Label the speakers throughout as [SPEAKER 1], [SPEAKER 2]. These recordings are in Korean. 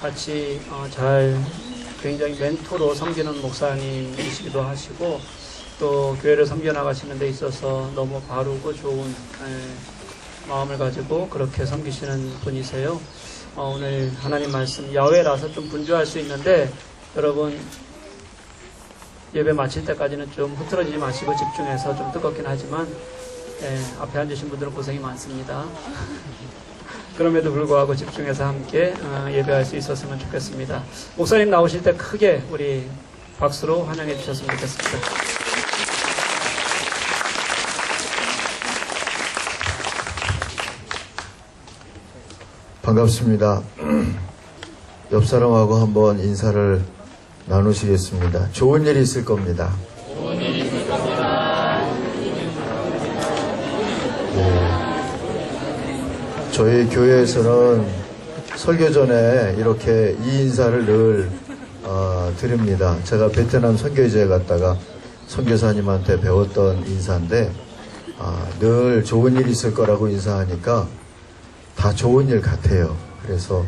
[SPEAKER 1] 같이 잘 굉장히 멘토로 섬기는 목사님이시기도 하시고 또 교회를 섬겨나가시는 데 있어서 너무 바르고 좋은 마음을 가지고 그렇게 섬기시는 분이세요. 오늘 하나님 말씀 야외라서 좀 분주할 수 있는데 여러분 예배 마칠 때까지는 좀 흐트러지지 마시고 집중해서 좀 뜨겁긴 하지만 앞에 앉으신 분들은 고생이 많습니다. 그럼에도 불구하고 집중해서 함께 예배할 수 있었으면 좋겠습니다. 목사님 나오실 때 크게 우리 박수로 환영해 주셨으면 좋겠습니다.
[SPEAKER 2] 반갑습니다. 옆 사람하고 한번 인사를 나누시겠습니다. 좋은 일이 있을 겁니다.
[SPEAKER 3] 좋은 일이 있을 겁니다.
[SPEAKER 2] 저희 교회에서는 설교 전에 이렇게 이 인사를 늘 드립니다. 제가 베트남 선교지에 갔다가 선교사님한테 배웠던 인사인데 늘 좋은 일이 있을 거라고 인사하니까 다 좋은 일 같아요. 그래서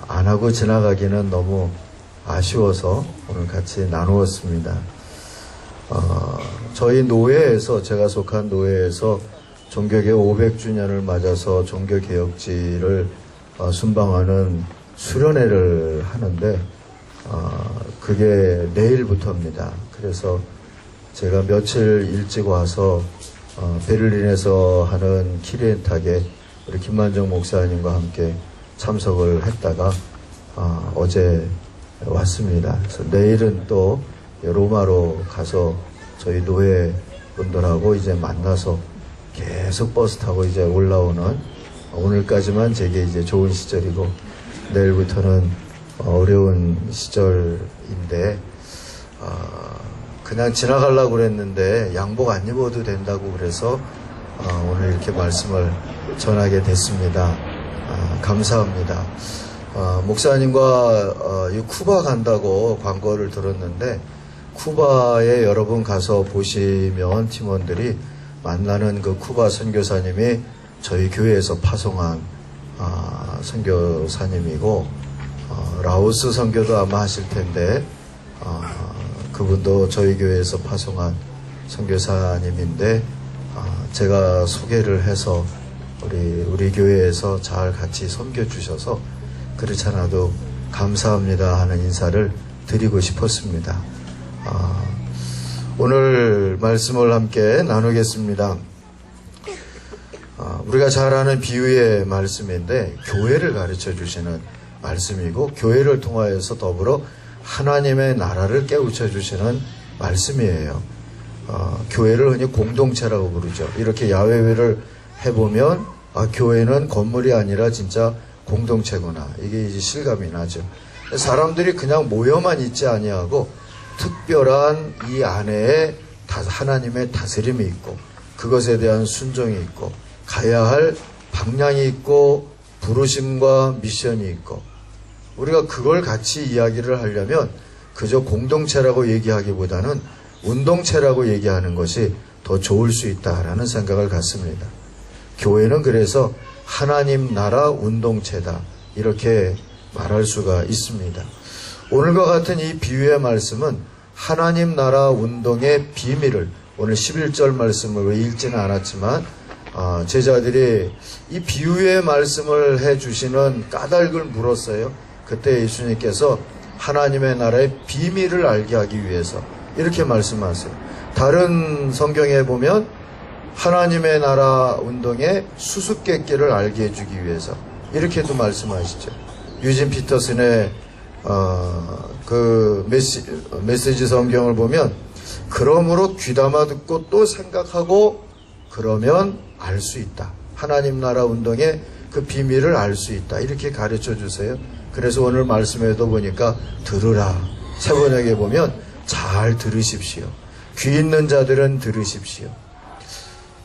[SPEAKER 2] 안 하고 지나가기는 너무 아쉬워서 오늘 같이 나누었습니다. 저희 노회에서, 제가 속한 노회에서 종교개 500주년을 맞아서 종교개혁지를 순방하는 수련회를 하는데 그게 내일부터입니다. 그래서 제가 며칠 일찍 와서 베를린에서 하는 키리엔탁에 우리 김만정 목사님과 함께 참석을 했다가 어제 왔습니다. 그래서 내일은 또 로마로 가서 저희 노예 분들하고 이제 만나서 계속 버스 타고 이제 올라오는, 오늘까지만 제게 이제 좋은 시절이고 내일부터는 어려운 시절인데 그냥 지나가려고 그랬는데 양복 안 입어도 된다고 그래서 오늘 이렇게 말씀을 전하게 됐습니다. 감사합니다. 목사님과 쿠바 간다고 광고를 들었는데 쿠바에 여러분 가서 보시면 팀원들이 만나는 그 쿠바 선교사님이 저희 교회에서 파송한 선교사님이고 라오스 선교도 아마 하실 텐데 그분도 저희 교회에서 파송한 선교사님인데 제가 소개를 해서 우리 교회에서 잘 같이 섬겨주셔서 그렇지 않아도 감사합니다 하는 인사를 드리고 싶었습니다. 오늘 말씀을 함께 나누겠습니다. 우리가 잘 아는 비유의 말씀인데 교회를 가르쳐 주시는 말씀이고 교회를 통하여서 더불어 하나님의 나라를 깨우쳐 주시는 말씀이에요. 교회를 흔히 공동체라고 부르죠. 이렇게 야외회를 해보면 교회는 건물이 아니라 진짜 공동체구나, 이게 이제 실감이 나죠. 사람들이 그냥 모여만 있지 아니하고 특별한 이 안에 하나님의 다스림이 있고 그것에 대한 순종이 있고 가야 할 방향이 있고 부르심과 미션이 있고, 우리가 그걸 같이 이야기를 하려면 그저 공동체라고 얘기하기보다는 운동체라고 얘기하는 것이 더 좋을 수 있다라는 생각을 갖습니다. 교회는 그래서 하나님 나라 운동체다, 이렇게 말할 수가 있습니다. 오늘과 같은 이 비유의 말씀은 하나님 나라 운동의 비밀을, 오늘 11절 말씀을 읽지는 않았지만 제자들이 이 비유의 말씀을 해주시는 까닭을 물었어요. 그때 예수님께서 하나님의 나라의 비밀을 알게 하기 위해서 이렇게 말씀하세요. 다른 성경에 보면 하나님의 나라 운동의 수수께끼를 알게 해주기 위해서 이렇게도 말씀하시죠. 유진 피터슨의 그 메시지 성경을 보면 그러므로 귀담아 듣고 또 생각하고 그러면 알 수 있다. 하나님 나라 운동의 그 비밀을 알 수 있다. 이렇게 가르쳐 주세요. 그래서 오늘 말씀에도 보니까 들으라. 새번역에 보면 잘 들으십시오. 귀 있는 자들은 들으십시오.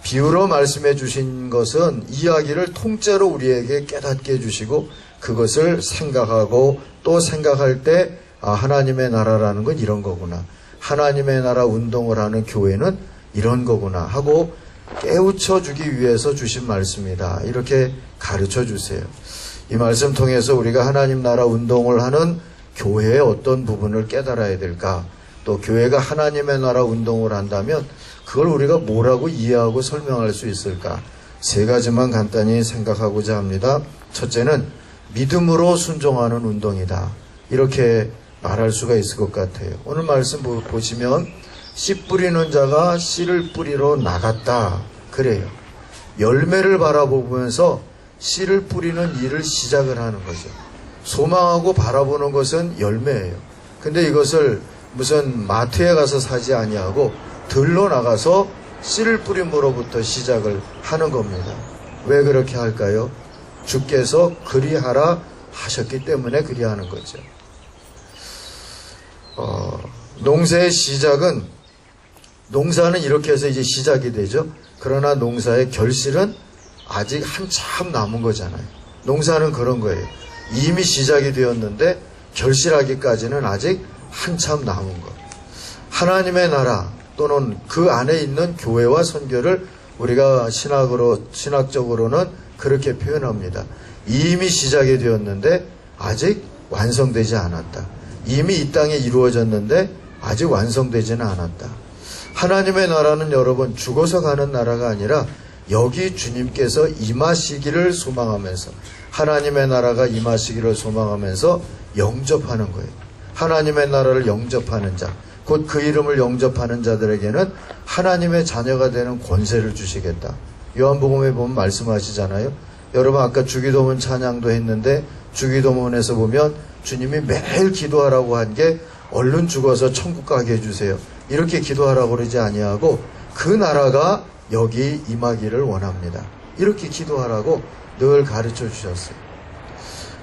[SPEAKER 2] 비유로 말씀해 주신 것은 이야기를 통째로 우리에게 깨닫게 해주시고 그것을 생각하고 또 생각할 때 하나님의 나라라는 건 이런 거구나, 하나님의 나라 운동을 하는 교회는 이런 거구나 하고 깨우쳐 주기 위해서 주신 말씀이다, 이렇게 가르쳐 주세요. 이 말씀 통해서 우리가 하나님 나라 운동을 하는 교회의 어떤 부분을 깨달아야 될까? 또 교회가 하나님의 나라 운동을 한다면 그걸 우리가 뭐라고 이해하고 설명할 수 있을까? 세 가지만 간단히 생각하고자 합니다. 첫째는 믿음으로 순종하는 운동이다. 이렇게 말할 수가 있을 것 같아요. 오늘 말씀 보시면 씨 뿌리는 자가 씨를 뿌리러 나갔다. 그래요. 열매를 바라보면서 씨를 뿌리는 일을 시작을 하는 거죠. 소망하고 바라보는 것은 열매예요. 근데 이것을 무슨 마트에 가서 사지 아니하고 들러 나가서 씨를 뿌림으로부터 시작을 하는 겁니다. 왜 그렇게 할까요? 주께서 그리하라 하셨기 때문에 그리하는 거죠. 농사의 시작은, 농사는 이렇게 해서 이제 시작이 되죠. 그러나 농사의 결실은 아직 한참 남은 거잖아요. 농사는 그런 거예요. 이미 시작이 되었는데 결실하기까지는 아직 한참 남은 것. 하나님의 나라 또는 그 안에 있는 교회와 선교를 우리가 신학적으로는 그렇게 표현합니다. 이미 시작이 되었는데 아직 완성되지 않았다. 이미 이 땅에 이루어졌는데 아직 완성되지는 않았다. 하나님의 나라는 여러분 죽어서 가는 나라가 아니라 여기 주님께서 임하시기를 소망하면서, 하나님의 나라가 임하시기를 소망하면서 영접하는 거예요. 하나님의 나라를 영접하는 자, 곧 그 이름을 영접하는 자들에게는 하나님의 자녀가 되는 권세를 주시겠다. 요한복음에 보면 말씀하시잖아요. 여러분 아까 주기도문 찬양도 했는데 주기도문에서 보면 주님이 매일 기도하라고 한 게 얼른 죽어서 천국 가게 해주세요. 이렇게 기도하라고 그러지 아니하고 그 나라가 여기 임하기를 원합니다. 이렇게 기도하라고 늘 가르쳐 주셨어요.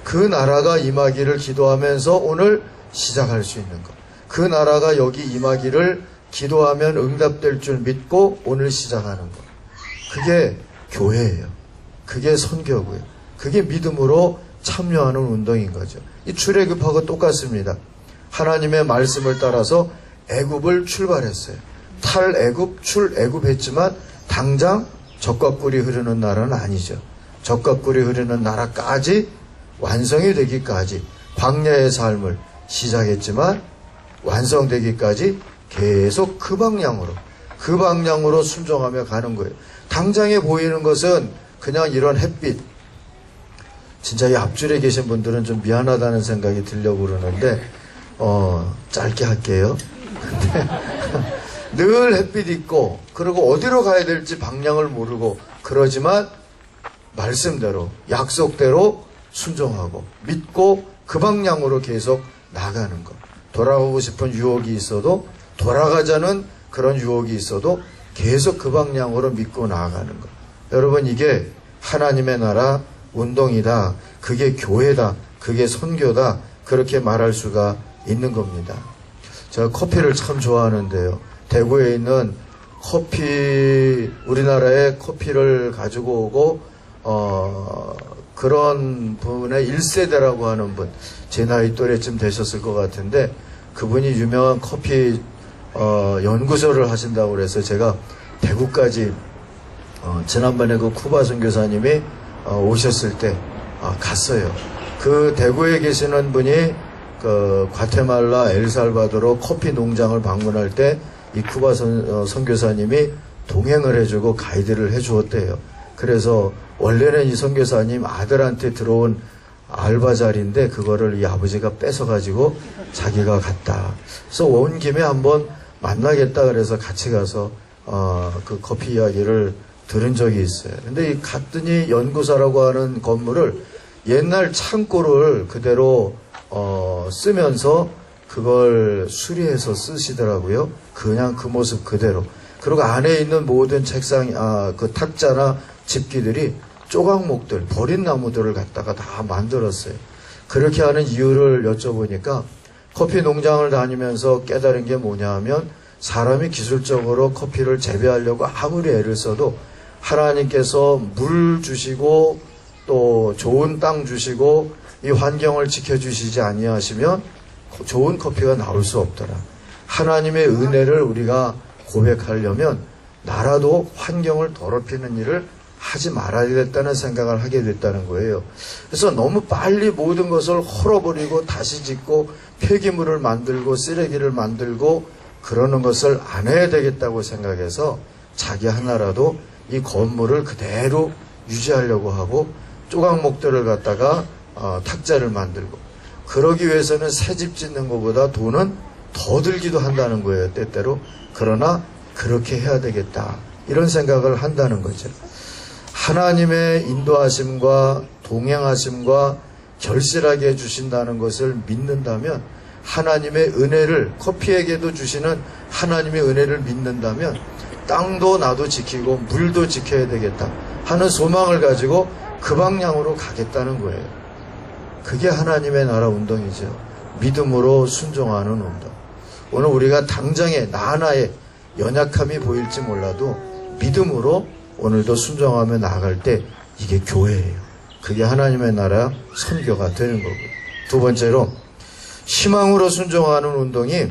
[SPEAKER 2] 그 나라가 임하기를 기도하면서 오늘 시작할 수 있는 것. 그 나라가 여기 임하기를 기도하면 응답될 줄 믿고 오늘 시작하는 것. 그게 교회예요. 그게 선교고요. 그게 믿음으로 참여하는 운동인 거죠. 이 출애굽하고 똑같습니다. 하나님의 말씀을 따라서 애굽을 출발했어요. 탈애굽, 출애굽했지만 당장 젖과 꿀이 흐르는 나라는 아니죠. 젖과 꿀이 흐르는 나라까지 완성이 되기까지 광야의 삶을 시작했지만 완성되기까지 계속 그 방향으로 순종하며 가는 거예요. 당장에 보이는 것은 그냥 이런 햇빛. 진짜 이 앞줄에 계신 분들은 좀 미안하다는 생각이 들려고 그러는데 짧게 할게요. 근데 늘 햇빛 있고 그리고 어디로 가야 될지 방향을 모르고 그러지만 말씀대로 약속대로 순종하고 믿고 그 방향으로 계속 나가는 것. 돌아가고 싶은 유혹이 있어도 돌아가자는 그런 유혹이 있어도 계속 그 방향으로 믿고 나아가는 것. 여러분 이게 하나님의 나라 운동이다. 그게 교회다. 그게 선교다. 그렇게 말할 수가 있는 겁니다. 제가 커피를 참 좋아하는데요. 대구에 있는 우리나라에 커피를 가지고 오고 그런 분의 1세대라고 하는 분, 제 나이 또래쯤 되셨을 것 같은데 그분이 유명한 커피 연구소를 하신다고 그래서 제가 대구까지 지난번에 그 쿠바 선교사님이 오셨을 때 갔어요. 그 대구에 계시는 분이 그 과테말라, 엘살바도르 커피 농장을 방문할 때 이 쿠바 선교사님이 동행을 해주고 가이드를 해주었대요. 그래서 원래는 이 선교사님 아들한테 들어온 알바 자리인데 그거를 이 아버지가 뺏어가지고 자기가 갔다. 그래서 온 김에 한번 만나겠다 그래서 같이 가서 그 커피 이야기를 들은 적이 있어요. 근데 이 갔더니 연구소라고 하는 건물을 옛날 창고를 그대로 쓰면서 그걸 수리해서 쓰시더라고요. 그냥 그 모습 그대로. 그리고 안에 있는 모든 책상, 그 탁자나 집기들이 조각목들, 버린 나무들을 갖다가 다 만들었어요. 그렇게 하는 이유를 여쭤보니까 커피 농장을 다니면서 깨달은 게 뭐냐 하면 사람이 기술적으로 커피를 재배하려고 아무리 애를 써도 하나님께서 물 주시고 또 좋은 땅 주시고 이 환경을 지켜주시지 아니하시면 좋은 커피가 나올 수 없더라. 하나님의 은혜를 우리가 고백하려면 나라도 환경을 더럽히는 일을 하지 말아야겠다는 생각을 하게 됐다는 거예요. 그래서 너무 빨리 모든 것을 헐어버리고 다시 짓고 폐기물을 만들고 쓰레기를 만들고 그러는 것을 안 해야 되겠다고 생각해서 자기 하나라도 이 건물을 그대로 유지하려고 하고 조각목들을 갖다가 탁자를 만들고, 그러기 위해서는 새 집 짓는 것보다 돈은 더 들기도 한다는 거예요, 때때로. 그러나 그렇게 해야 되겠다, 이런 생각을 한다는 거죠. 하나님의 인도하심과 동행하심과 결실하게 해주신다는 것을 믿는다면, 하나님의 은혜를, 커피에게도 주시는 하나님의 은혜를 믿는다면 땅도 나도 지키고 물도 지켜야 되겠다 하는 소망을 가지고 그 방향으로 가겠다는 거예요. 그게 하나님의 나라 운동이죠. 믿음으로 순종하는 운동. 오늘 우리가 당장에 나 하나의 연약함이 보일지 몰라도 믿음으로 오늘도 순종하며 나아갈 때 이게 교회예요. 그게 하나님의 나라 선교가 되는 거고. 두 번째로, 희망으로 순종하는 운동이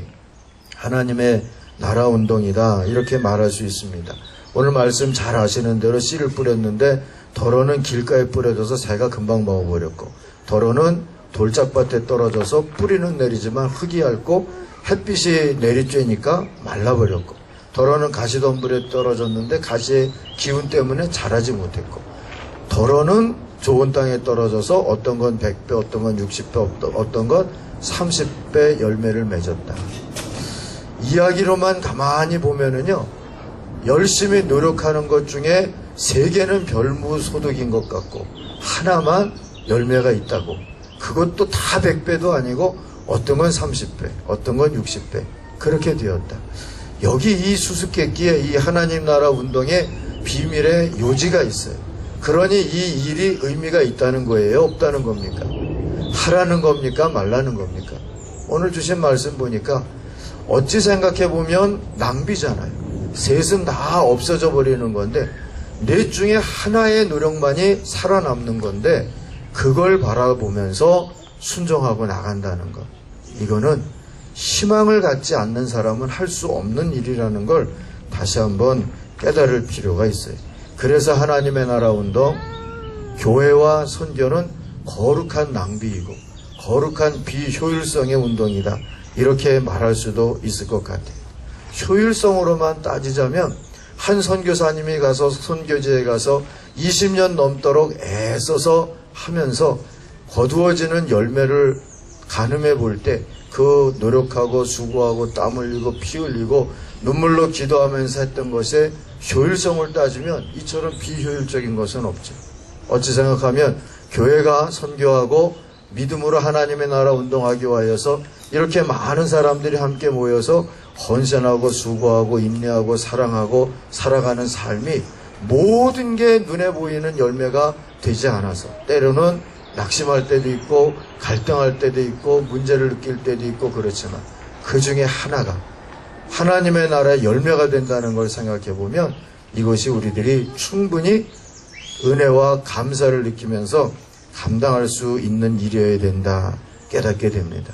[SPEAKER 2] 하나님의 나라 운동이다, 이렇게 말할 수 있습니다. 오늘 말씀 잘 아시는 대로 씨를 뿌렸는데 덜어는 길가에 뿌려져서 새가 금방 먹어버렸고, 덜어는 돌짝밭에 떨어져서 뿌리는 내리지만 흙이 얇고 햇빛이 내리쬐니까 말라버렸고, 덜어는 가시덤불에 떨어졌는데 가시의 기운 때문에 자라지 못했고, 덜어는 좋은 땅에 떨어져서 어떤 건 100배, 어떤 건 60배, 어떤 건 30배 열매를 맺었다. 이야기로만 가만히 보면은요, 열심히 노력하는 것 중에 3개는 별무소득인 것 같고 하나만 열매가 있다고, 그것도 다 100배도 아니고 어떤 건 30배, 어떤 건 60배, 그렇게 되었다. 여기 이 수수께끼에 이 하나님 나라 운동의 비밀의 요지가 있어요. 그러니 이 일이 의미가 있다는 거예요, 없다는 겁니까? 하라는 겁니까, 말라는 겁니까? 오늘 주신 말씀 보니까 어찌 생각해 보면 낭비잖아요. 셋은 다 없어져 버리는 건데 넷 중에 하나의 노력만이 살아남는 건데, 그걸 바라보면서 순종하고 나간다는 것, 이거는 희망을 갖지 않는 사람은 할 수 없는 일이라는 걸 다시 한번 깨달을 필요가 있어요. 그래서 하나님의 나라 운동, 교회와 선교는 거룩한 낭비이고 거룩한 비효율성의 운동이다, 이렇게 말할 수도 있을 것 같아요. 효율성으로만 따지자면 한 선교사님이 가서 선교지에 가서 20년 넘도록 애써서 하면서 거두어지는 열매를 가늠해 볼 때 그 노력하고 수고하고 땀 흘리고 피 흘리고 눈물로 기도하면서 했던 것에 효율성을 따지면 이처럼 비효율적인 것은 없죠. 어찌 생각하면 교회가 선교하고 믿음으로 하나님의 나라 운동하기 위하여서 이렇게 많은 사람들이 함께 모여서 헌신하고 수고하고 인내하고 사랑하고 살아가는 삶이 모든 게 눈에 보이는 열매가 되지 않아서 때로는 낙심할 때도 있고 갈등할 때도 있고 문제를 느낄 때도 있고 그렇지만 그 중에 하나가 하나님의 나라의 열매가 된다는 걸 생각해 보면 이것이 우리들이 충분히 은혜와 감사를 느끼면서 감당할 수 있는 일이어야 된다 깨닫게 됩니다.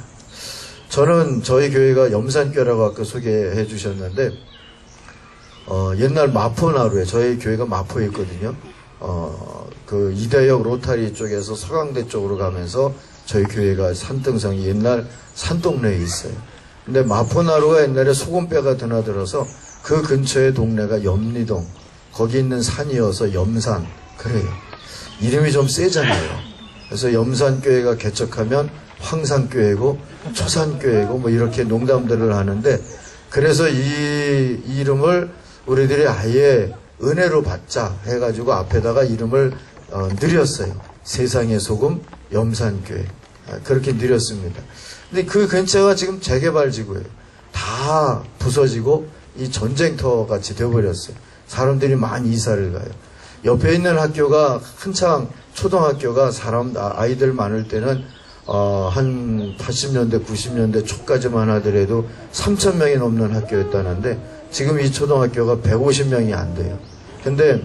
[SPEAKER 2] 저는 저희 교회가 염산교회라고 아까 소개해 주셨는데 옛날 마포나루에 저희 교회가 마포에 있거든요. 그 이대역 로타리 쪽에서 서강대 쪽으로 가면서 저희 교회가 산등성이 옛날 산동네에 있어요. 근데 마포나루가 옛날에 소금배가 드나들어서 그 근처에 동네가 염리동, 거기 있는 산이어서 염산, 그래요. 이름이 좀 세잖아요. 그래서 염산교회가 개척하면 황산교회고 초산교회고 뭐 이렇게 농담들을 하는데, 그래서 이 이름을 우리들이 아예 은혜로 받자 해가지고 앞에다가 이름을 늘렸어요. 세상의 소금 염산교회, 그렇게 늘렸습니다. 근데 그 근처가 지금 재개발지구예요. 다 부서지고 이 전쟁터 같이 되어버렸어요. 사람들이 많이 이사를 가요. 옆에 있는 학교가 한창 초등학교가 아이들 많을 때는 한 80년대 90년대 초까지만 하더라도 3,000명이 넘는 학교였다는데 지금 이 초등학교가 150명이 안 돼요. 근데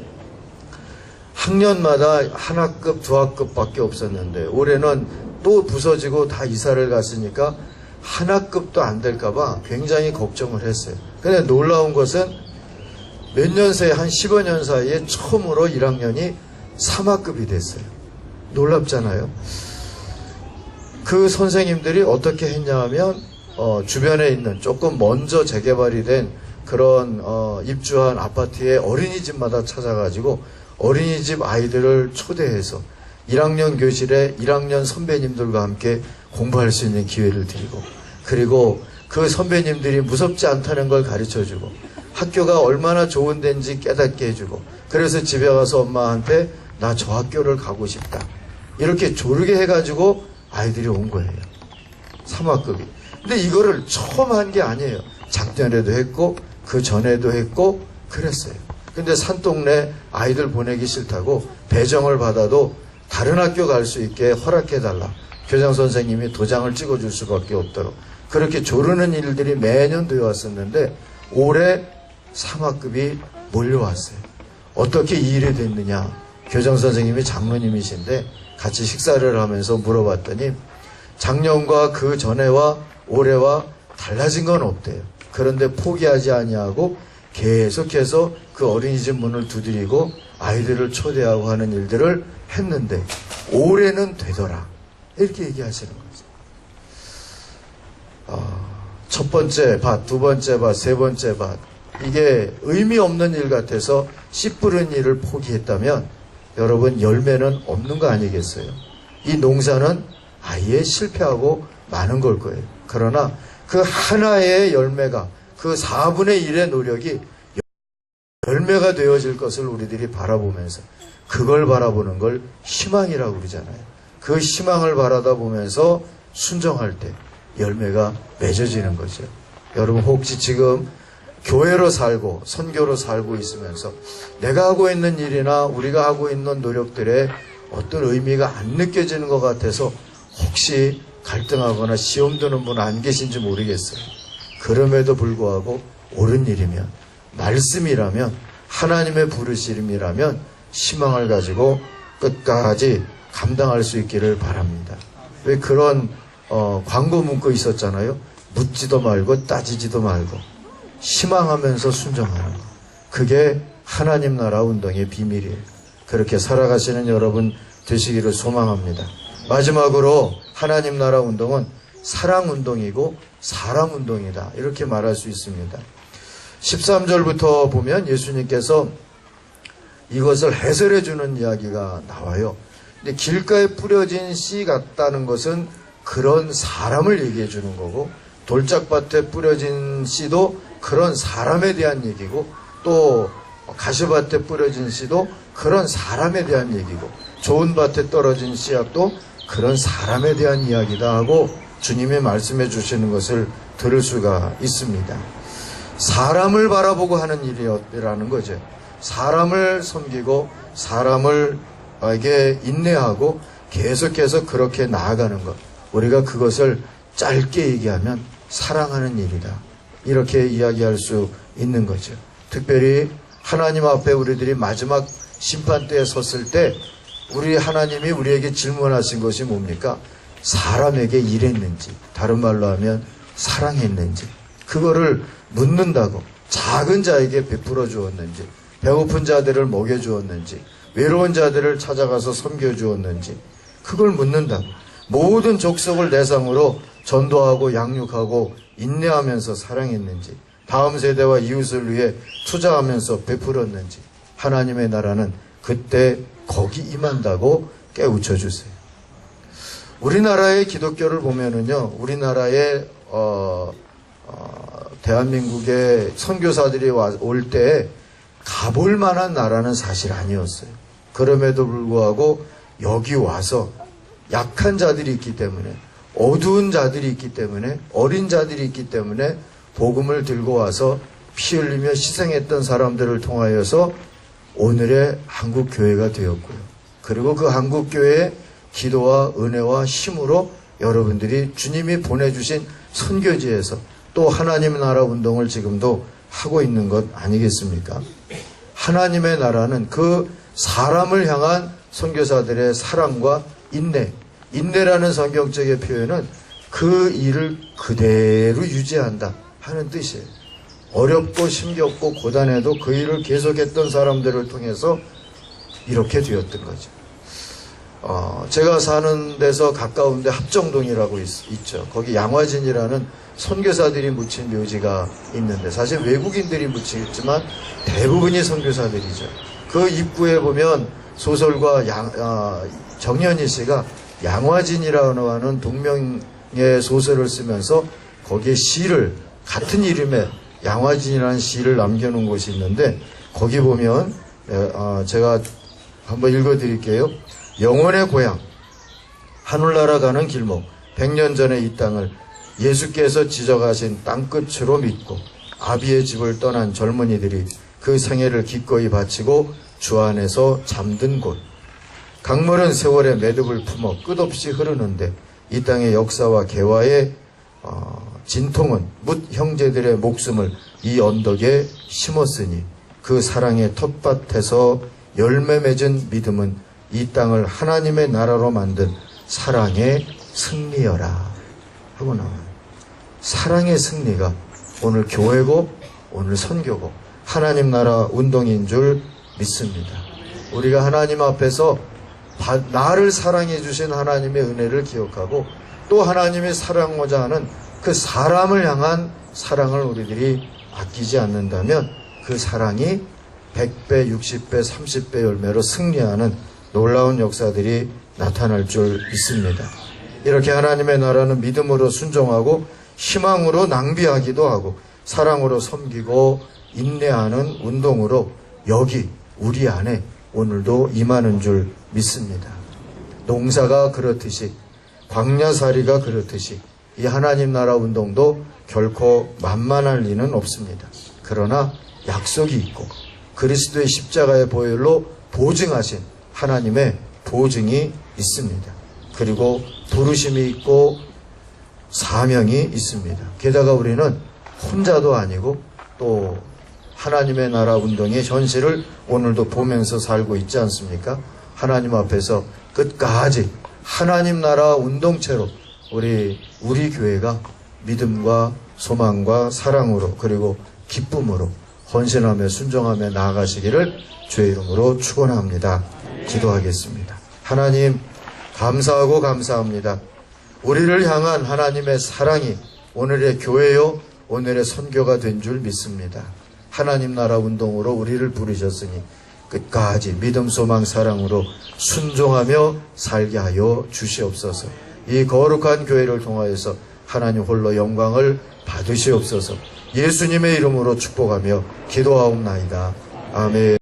[SPEAKER 2] 학년마다 한 학급 두 학급밖에 없었는데 올해는 또 부서지고 다 이사를 갔으니까 한 학급도 안 될까봐 굉장히 걱정을 했어요. 근데 놀라운 것은 몇 년 사이에, 한 15년 사이에 처음으로 1학년이 3학급이 됐어요. 놀랍잖아요. 그 선생님들이 어떻게 했냐 하면 주변에 있는 조금 먼저 재개발이 된 그런 입주한 아파트의 어린이집마다 찾아가지고 어린이집 아이들을 초대해서 1학년 교실에 1학년 선배님들과 함께 공부할 수 있는 기회를 드리고, 그리고 그 선배님들이 무섭지 않다는 걸 가르쳐주고 학교가 얼마나 좋은 데인지 깨닫게 해주고, 그래서 집에 가서 엄마한테 나 저 학교를 가고 싶다 이렇게 조르게 해가지고 아이들이 온 거예요. 3학급이. 근데 이거를 처음 한 게 아니에요. 작년에도 했고 그 전에도 했고 그랬어요. 근데 산동네 아이들 보내기 싫다고 배정을 받아도 다른 학교 갈 수 있게 허락해달라. 교장 선생님이 도장을 찍어줄 수밖에 없도록 그렇게 조르는 일들이 매년 되어 왔었는데 올해 3학급이 몰려왔어요. 어떻게 이 일이 됐느냐. 교장 선생님이 장로님이신데 같이 식사를 하면서 물어봤더니 작년과 그 전에와 올해와 달라진 건 없대요. 그런데 포기하지 아니하고 계속해서 그 어린이집 문을 두드리고 아이들을 초대하고 하는 일들을 했는데 올해는 되더라. 이렇게 얘기하시는 거죠. 첫 번째 밭, 두 번째 밭, 세 번째 밭. 이게 의미 없는 일 같아서 씨 뿌린 일을 포기했다면 여러분 열매는 없는 거 아니겠어요? 이 농사는 아예 실패하고 마는 걸 거예요. 그러나 그 하나의 열매가 그 4분의 1의 노력이 열매가 되어질 것을 우리들이 바라보면서 그걸 바라보는 걸 희망이라고 그러잖아요. 그 희망을 바라다 보면서 순종할 때 열매가 맺어지는 거죠. 여러분 혹시 지금 교회로 살고 선교로 살고 있으면서 내가 하고 있는 일이나 우리가 하고 있는 노력들에 어떤 의미가 안 느껴지는 것 같아서 혹시 갈등하거나 시험 드는 분 안 계신지 모르겠어요. 그럼에도 불구하고 옳은 일이면, 말씀이라면, 하나님의 부르심이라면 희망을 가지고 끝까지 감당할 수 있기를 바랍니다. 왜 그런 광고 문구 있었잖아요. 묻지도 말고 따지지도 말고 희망하면서 순종하는 것. 그게 하나님 나라 운동의 비밀이에요. 그렇게 살아가시는 여러분 되시기를 소망합니다. 마지막으로 하나님 나라 운동은 사랑 운동이고 사람 운동이다. 이렇게 말할 수 있습니다. 13절부터 보면 예수님께서 이것을 해설해 주는 이야기가 나와요. 근데 길가에 뿌려진 씨 같다는 것은 그런 사람을 얘기해 주는 거고, 돌짝밭에 뿌려진 씨도 그런 사람에 대한 얘기고, 또 가시밭에 뿌려진 씨도 그런 사람에 대한 얘기고, 좋은 밭에 떨어진 씨앗도 그런 사람에 대한 이야기다 하고 주님이 말씀해 주시는 것을 들을 수가 있습니다. 사람을 바라보고 하는 일이라는 거죠. 사람을 섬기고 사람을에게 인내하고 계속해서 그렇게 나아가는 것. 우리가 그것을 짧게 얘기하면 사랑하는 일이다. 이렇게 이야기할 수 있는 거죠. 특별히 하나님 앞에 우리들이 마지막 심판대에 섰을 때 우리 하나님이 우리에게 질문하신 것이 뭡니까? 사람에게 일했는지, 다른 말로 하면 사랑했는지, 그거를 묻는다고. 작은 자에게 베풀어 주었는지, 배고픈 자들을 먹여 주었는지, 외로운 자들을 찾아가서 섬겨 주었는지, 그걸 묻는다고. 모든 족속을 대상으로 전도하고 양육하고 인내하면서 사랑했는지, 다음 세대와 이웃을 위해 투자하면서 베풀었는지, 하나님의 나라는 그때 거기 임한다고 깨우쳐 주세요. 우리나라의 기독교를 보면은요, 우리나라의 대한민국의 선교사들이 올 때 가볼 만한 나라는 사실 아니었어요. 그럼에도 불구하고 여기 와서 약한 자들이 있기 때문에, 어두운 자들이 있기 때문에, 어린 자들이 있기 때문에 복음을 들고 와서 피 흘리며 희생했던 사람들을 통하여서 오늘의 한국교회가 되었고요. 그리고 그 한국교회의 기도와 은혜와 힘으로 여러분들이 주님이 보내주신 선교지에서 또 하나님의 나라 운동을 지금도 하고 있는 것 아니겠습니까? 하나님의 나라는 그 사람을 향한 선교사들의 사랑과 인내, 인내라는 성경적의 표현은 그 일을 그대로 유지한다 하는 뜻이에요. 어렵고 힘겹고 고단해도 그 일을 계속했던 사람들을 통해서 이렇게 되었던 거죠. 제가 사는 데서 가까운데 합정동이라고 있죠. 거기 양화진이라는 선교사들이 묻힌 묘지가 있는데, 사실 외국인들이 묻히겠지만 대부분이 선교사들이죠. 그 입구에 보면 소설가 정연희 씨가 양화진이라고 하는 동명의 소설을 쓰면서 거기에 시를, 같은 이름의 양화진이라는 시를 남겨놓은 곳이 있는데, 거기 보면 제가 한번 읽어드릴게요. 영혼의 고향, 하늘나라 가는 길목, 100년 전에 이 땅을 예수께서 지적하신 땅끝으로 믿고 아비의 집을 떠난 젊은이들이 그 생애를 기꺼이 바치고 주 안에서 잠든 곳. 강물은 세월의 매듭을 품어 끝없이 흐르는데 이 땅의 역사와 개화의 진통은 뭇 형제들의 목숨을 이 언덕에 심었으니 그 사랑의 텃밭에서 열매 맺은 믿음은 이 땅을 하나님의 나라로 만든 사랑의 승리여라 하고 나와요. 사랑의 승리가 오늘 교회고 오늘 선교고 하나님 나라 운동인 줄 믿습니다. 우리가 하나님 앞에서 나를 사랑해 주신 하나님의 은혜를 기억하고 또 하나님의 사랑하고자 하는 그 사람을 향한 사랑을 우리들이 아끼지 않는다면 그 사랑이 100배, 60배, 30배 열매로 승리하는 놀라운 역사들이 나타날 줄 믿습니다. 이렇게 하나님의 나라는 믿음으로 순종하고 희망으로 낭비하기도 하고 사랑으로 섬기고 인내하는 운동으로 여기 우리 안에 오늘도 임하는 줄 믿습니다. 농사가 그렇듯이 광야살이가 그렇듯이 이 하나님 나라 운동도 결코 만만할 리는 없습니다. 그러나 약속이 있고 그리스도의 십자가의 보혈로 보증하신 하나님의 보증이 있습니다. 그리고 부르심이 있고 사명이 있습니다. 게다가 우리는 혼자도 아니고 또 하나님의 나라 운동의 현실을 오늘도 보면서 살고 있지 않습니까? 하나님 앞에서 끝까지 하나님 나라 운동체로 우리 교회가 믿음과 소망과 사랑으로 그리고 기쁨으로 헌신하며 순종하며 나아가시기를 주의 이름으로 축원합니다. 기도하겠습니다. 하나님 감사하고 감사합니다. 우리를 향한 하나님의 사랑이 오늘의 교회요 오늘의 선교가 된 줄 믿습니다. 하나님 나라 운동으로 우리를 부르셨으니 끝까지 믿음, 소망, 사랑으로 순종하며 살게 하여 주시옵소서. 이 거룩한 교회를 통하여서 하나님 홀로 영광을 받으시옵소서. 예수님의 이름으로 축복하며 기도하옵나이다. 아멘.